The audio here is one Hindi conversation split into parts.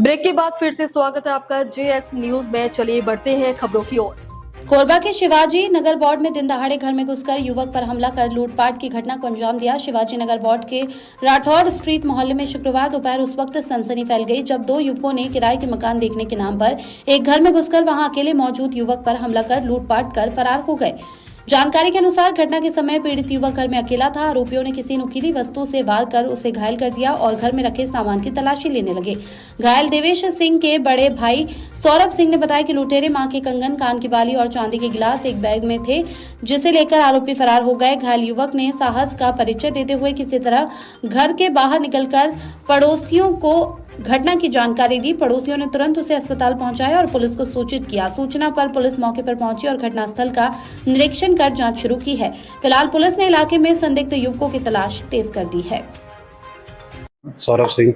ब्रेक के बाद फिर से स्वागत है आपका JX न्यूज में। चलिए बढ़ते हैं खबरों की ओर। कोरबा के शिवाजी नगर वार्ड में दिन दहाड़े घर में घुसकर युवक पर हमला कर लूटपाट की घटना को अंजाम दिया। शिवाजी नगर वार्ड के राठौड़ स्ट्रीट मोहल्ले में शुक्रवार दोपहर उस वक्त सनसनी फैल गई जब दो युवकों ने किराए के मकान देखने के नाम पर एक घर में घुसकर वहां अकेले मौजूद युवक पर हमला कर लूटपाट कर फरार हो गए। जानकारी के अनुसार घटना के समय पीड़ित युवक घर में अकेला था। आरोपियों ने किसी नुकीली वस्तु से वार कर उसे घायल कर दिया और घर में रखे सामान की तलाशी लेने लगे। घायल देवेश सिंह के बड़े भाई सौरभ सिंह ने बताया कि लुटेरे मां के कंगन, कान की बाली और चांदी के गिलास एक बैग में थे, जिसे लेकर आरोपी फरार हो गए। घायल युवक ने साहस का परिचय देते हुए किसी तरह घर के बाहर निकलकर पड़ोसियों को घटना की जानकारी दी। पड़ोसियों ने तुरंत उसे अस्पताल पहुंचाया और पुलिस को सूचित किया। सूचना पर पुलिस मौके पर पहुंची और घटनास्थल का निरीक्षण कर जांच शुरू की है। फिलहाल पुलिस ने इलाके में संदिग्ध युवकों की तलाश तेज कर दी है। सौरभ सिंह।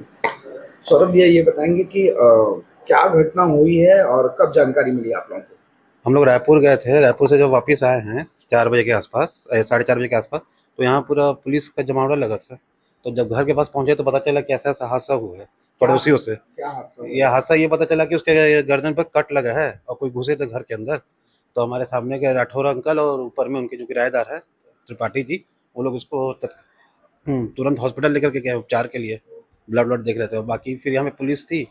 सौरभ, ये बताएंगे कि क्या घटना हुई है और कब जानकारी मिली आप लोगों को? हम लोग रायपुर गए थे। रायपुर से जब वापस आए हैं 4 बजे के आसपास, 4:30 बजे के आसपास, तो यहाँ पूरा पुलिस का जमावड़ा लगा था। तो जब घर के पास पहुंचे तो पता चला कि ऐसा ऐसा हादसा हुआ है पड़ोसियों से। क्या हादसा? यह हादसा ये पता चला कि उसके गर्दन पर कट लगा है और कोई घुसे थे घर के अंदर। तो हमारे सामने के राठौर अंकल और ऊपर में उनके जो किराएदार है त्रिपाठी जी, वो लोग उसको तुरंत हॉस्पिटल लेकर के गए उपचार के लिए। ब्लड देख रहे थे। और बाकी फिर यहाँ पे पुलिस थी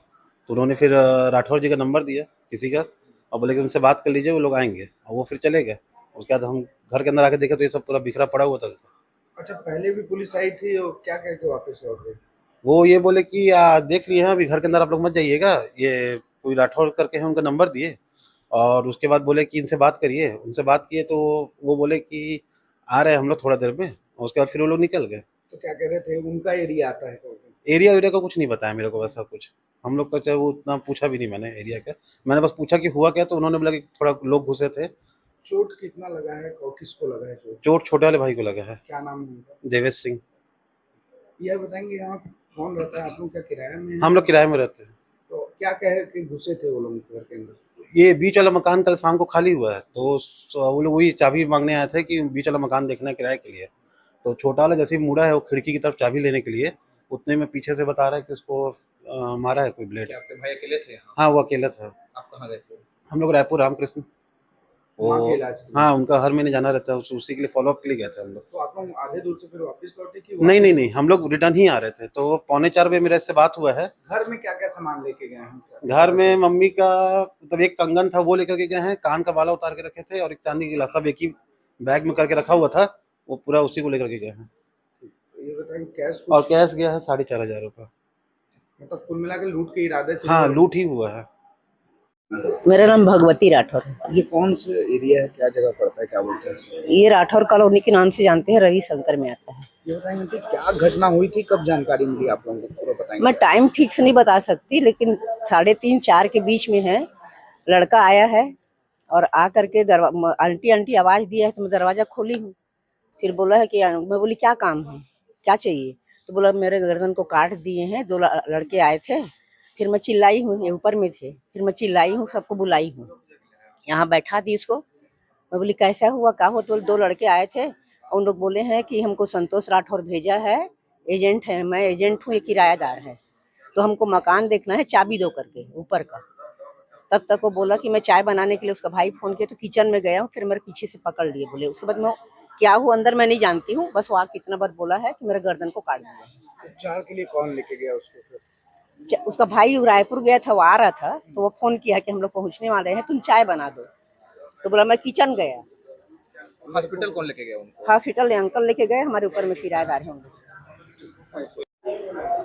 तो उन्होंने फिर राठौर जी का नंबर दिया किसी का और बोले कि उनसे बात कर लीजिए, वो लोग आएंगे। और वो फिर चले गए। उसके बाद हम घर के अंदर आके देखे तो ये सब पूरा बिखरा पड़ा हुआ था। अच्छा, पहले भी पुलिस आई थी और क्या कह के वापस लौट गए? वो ये बोले कि देख लिए हैं, अभी घर के अंदर आप लोग मत जाइएगा। ये कोई राठौर करके है, उनका नंबर दिए। और उसके बाद बोले कि इनसे बात करिए। उनसे बात किए तो वो बोले कि आ रहे हैं हम लोग थोड़ा देर में। और उसके बाद फिर वो लोग निकल गए। तो क्या कह रहे थे, उनका एरिया आता है? एरिया का कुछ नहीं बताया मेरे को, वैसा कुछ हम लोग का चाहे वो उतना पूछा भी नहीं मैंने एरिया का। मैंने बस पूछा कि हुआ क्या, तो उन्होंने बोला कि थोड़ा लोग घुसे थे। चोट कितना लगा है और किसको लगा है चोट? चोट छोटे वाले भाई को लगा है। क्या नाम है उनका? देवेश सिंह। यह बताएंगे यहाँ कौन रहता है? आप लोग क्या किराए में हैं? हम लोग किराए में रहते हैं। तो क्या कहे कि घुसे थे वो लोग घर के अंदर? ये बीच वाला मकान कल शाम को खाली हुआ है, तो वो लोग वही चाबी मांगने आए थे कि बीच वाला मकान देखना है किराए के लिए। तो छोटा वाला जैसे ही मुड़ा है वो खिड़की की तरफ चाबी लेने के लिए, उतने में पीछे से बता रहा है कि उसको मारा है कोई ब्लेड। आपके भाई अकेले थे? हाँ, वो अकेला था। आप कहाँ गए थे? हम लोग रायपुर रामकृष्ण। माँ के वो इलाज के लिए? हाँ, उनका हर महीने जाना रहता है, उसी के लिए फॉलोअप के लिए गए थे हम लोग। तो आप लोग आधे दूर से फिर वापस लौटे कि नहीं, हम लोग रिटर्न ही आ रहे थे। तो 3:45 बजे मेरे से बात हुआ है। घर में क्या क्या सामान लेके गए हैं? घर में मम्मी का मतलब एक कंगन था, वो लेकर के गए हैं। कान का बाला उतार के रखे थे और एक चांदी की गिलास, सब एक ही बैग में करके रखा हुआ था। वो पूरा उसी को लेकर के गए हैं। ये बताएं, कैश और कैश गया है 4,500 रुपये। मतलब कुल मिला के लूट के इरादे से? हाँ, लूट ही हुआ है। मेरा नाम भगवती राठौर है। ये कौन से एरिया है, क्या जगह पड़ता है, क्या बोलते हैं? ये राठौर कॉलोनी के नाम से जानते हैं, रविशंकर में आता है। ये बताएंगे कि क्या घटना हुई थी, कब जानकारी मिली आप लोगों को, पूरा बताएंगे? मैं टाइम फिक्स नहीं बता सकती, लेकिन 3:30-4 के बीच में है। लड़का आया है और आ करके आंटी आवाज दिया है तो मैं दरवाजा खोली हूँ। फिर बोला है कि मैं बोली क्या काम है, क्या चाहिए? तो बोला मेरे गर्दन को काट दिए हैं, 2 लड़के आए थे। फिर मैं चिल्लाई हूँ, ये ऊपर में थे। फिर मैं चिल्लाई हूँ, सबको बुलाई हूँ, यहाँ बैठा दी इसको। मैं बोली कैसा हुआ, क्या हो? तो 2 लड़के आए थे और उन लोग बोले हैं कि हमको संतोष राठौर भेजा है, एजेंट है। मैं एजेंट हूँ, ये किराएदार है, तो हमको मकान देखना है, चाबी दो करके ऊपर का। तब तक वो बोला कि मैं चाय बनाने के लिए उसका भाई फोन किया तो किचन में गया हूँ। फिर मेरे पीछे से पकड़ लिए, बोले। उसके बाद मैं क्या हुआ अंदर मैं नहीं जानती हूँ, बस वहाँ कितना बार बोला है कि मेरे गर्दन को काट दिया। उपचार के लिए कौन लेके गया उसको फिर? उसका भाई रायपुर गया था, वो आ रहा था तो वो फोन किया कि हम लोग पहुंचने वाले हैं, तुम चाय बना दो। तो बोला मैं किचन गया। हॉस्पिटल कौन लेके गया उनको? हॉस्पिटल अंकल लेके गए, हमारे ऊपर में किराएदार है हम लोग।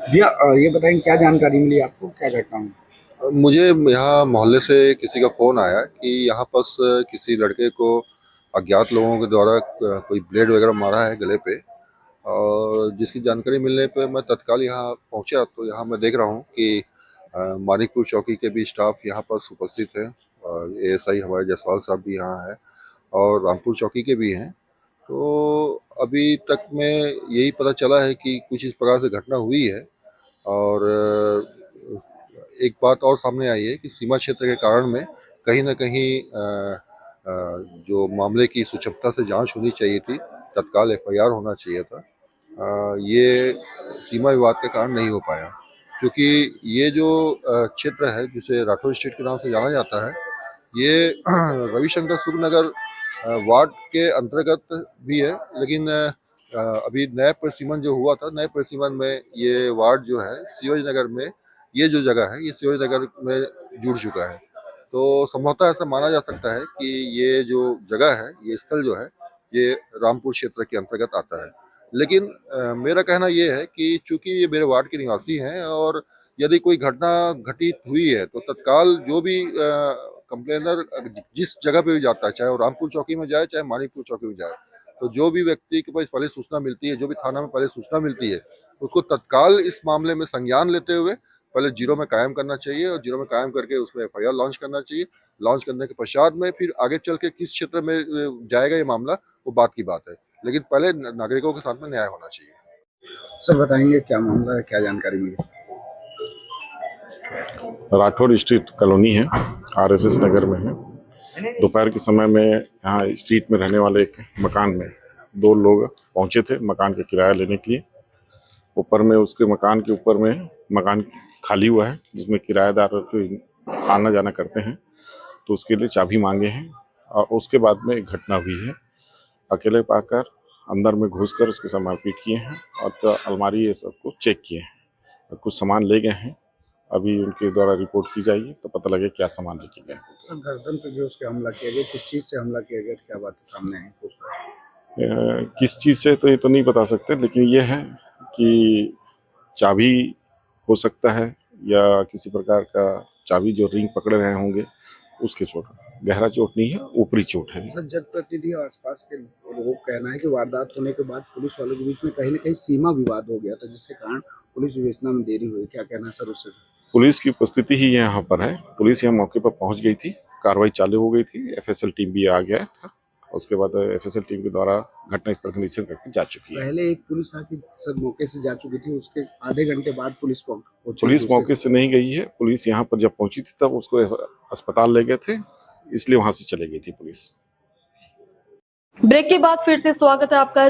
भैया, ये बताएंगे क्या जानकारी मिली आपको, क्या घटना हुई? मुझे यहाँ मोहल्ले से किसी का फ़ोन आया कि यहाँ पास किसी लड़के को अज्ञात लोगों के द्वारा कोई ब्लेड वगैरह मारा है गले पे। और जिसकी जानकारी मिलने पे मैं तत्काल यहाँ पहुँचा। तो यहाँ मैं देख रहा हूँ कि मानिकपुर चौकी के भी स्टाफ यहाँ पास उपस्थित है। ASI हमारे जायसवाल साहब भी यहाँ है और रामपुर चौकी के भी हैं। तो अभी तक में यही पता चला है कि कुछ इस प्रकार से घटना हुई है। और एक बात और सामने आई है कि सीमा क्षेत्र के कारण में कहीं ना कहीं जो मामले की सुचमता से जांच होनी चाहिए थी, तत्काल FIR होना चाहिए था। ये सीमा विवाद के कारण नहीं हो पाया। क्योंकि ये जो क्षेत्र है जिसे राठौर स्ट्रीट के नाम से जाना जाता है, ये रविशंकर सुखनगर वार्ड के अंतर्गत भी है, लेकिन अभी नए परिसीमन जो हुआ था, नए परिसीमन में ये वार्ड जो है शिवाजी नगर में, ये जो जगह है ये शिवाजी नगर में जुड़ चुका है। तो संभवतः ऐसा माना जा सकता है कि ये जो जगह है, ये स्थल जो है, ये रामपुर क्षेत्र के अंतर्गत आता है। लेकिन मेरा कहना ये है कि चूंकि ये मेरे वार्ड के निवासी हैं और यदि कोई घटना घटित हुई है तो तत्काल जो भी कंप्लेनर जिस जगह पे भी जाता है, चाहे वो रामपुर चौकी में जाए चाहे मानिकपुर चौकी में जाए, तो जो भी व्यक्ति के पास पहले सूचना मिलती है, जो भी थाना में पहले सूचना मिलती है, उसको तत्काल इस मामले में संज्ञान लेते हुए पहले जीरो में कायम करना चाहिए और जीरो में कायम करके उसमें एफआईआर लॉन्च करना चाहिए। लॉन्च करने के पश्चात में फिर आगे चल के किस क्षेत्र में जाएगा ये मामला, वो बात की बात है, लेकिन पहले नागरिकों के साथ में न्याय होना चाहिए। सर बताएंगे क्या मामला है, क्या जानकारी मिली? राठौर स्ट्रीट कॉलोनी है, आरएसएस नगर में है। दोपहर के समय में यहाँ स्ट्रीट में रहने वाले एक मकान में दो लोग पहुंचे थे मकान का किराया लेने के लिए। ऊपर में उसके मकान के ऊपर में मकान खाली हुआ है जिसमें किराएदार आना जाना करते हैं, तो उसके लिए चाबी मांगे हैं और उसके बाद में एक घटना हुई है। अकेले पाकर अंदर में घुसकर उसके साथ मारपीट किए हैं और तो अलमारी ये सब को चेक किए हैं और कुछ सामान ले गए हैं। अभी उनके द्वारा रिपोर्ट की जाएगी तो पता लगे क्या सामान लेके गए। सर गर्दन पे भी उसके हमला किया गया, किस चीज से हमला किया गया, क्या बात सामने है? किस चीज़ से तो ये तो नहीं बता सकते, लेकिन ये है कि चाबी हो सकता है या किसी प्रकार का चाबी जो रिंग पकड़े रहे होंगे उसके चोट, गहरा चोट नहीं है, ऊपरी चोट है। सर जनप्रतिनिधि और आसपास के लोगों का कहना है कि वारदात होने के बाद पुलिस वालों के बीच में कहीं न कहीं सीमा विवाद हो गया था, जिसके कारण पुलिस विवेचना में देरी हुई। क्या कहना है सर उससे? पुलिस की उपस्थिति ही यहाँ पर है, पुलिस यहाँ मौके पर पहुँच गई थी, कार्रवाई चालू हो गई थी, एफएसएल टीम भी आ गया था। उसके बाद एफएसएल टीम के द्वारा घटनास्थल का निरीक्षण करके जा चुकी है। पहले एक पुलिस आके सर मौके से जा चुकी थी, उसके आधे घंटे बाद पुलिस पहुंची। पुलिस मौके से नहीं गई है, पुलिस यहाँ पर जब पहुंची थी तब उसको अस्पताल ले गए थे, इसलिए वहां से चले गई थी पुलिस। ब्रेक के बाद फिर से स्वागत है आपका